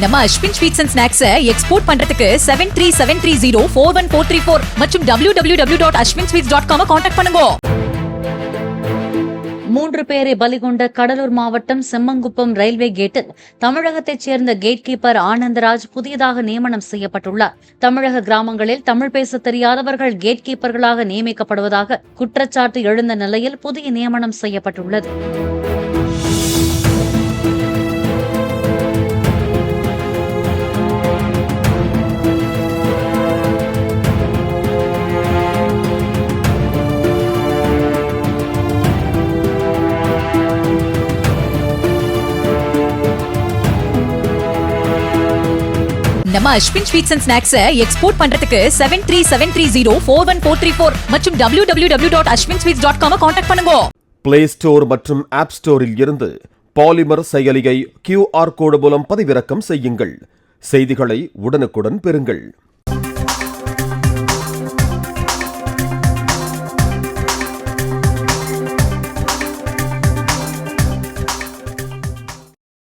நம்ம Ashwin sweets and snacks export பண்றதுக்கு 7373041434 மற்றும் www.ashwinsweets.com கான்டாக்ட் பண்ணுங்க. 3 பேரை பலிகொண்ட கடலூர் மாவட்டம் செம்மங்குப்பம் ரயில்வே கேட்டில் தமிழகத்தைச் சேர்ந்த கேட் கீப்பர் ஆனந்தராஜ் புதியதாக நியமனம் செய்யப்பட்டுள்ளார். தமிழக கிராமங்களில் தமிழ் பேச தெரியாதவர்கள் கேட் கீப்பர்களாக நியமிக்கப்படுவதாக குற்றச்சாட்டு எழுந்த நிலையில் புதிய நியமனம் செய்யப்பட்டுள்ளது. நம்ம Ashwin sweets and snacks export பண்றதுக்கு 7373041434 மற்றும் www.ashwinsweets.com கான்டாக்ட் பண்ணுங்க. பிளே ஸ்டோர் மற்றும் ஆப் ஸ்டோரில் இருந்து பாலிமர் செயலியை QR கோடு மூலம் பதிவிறக்கம் செய்யுங்கள். செய்திகளை உடனுக்குடன் பெறுங்கள்.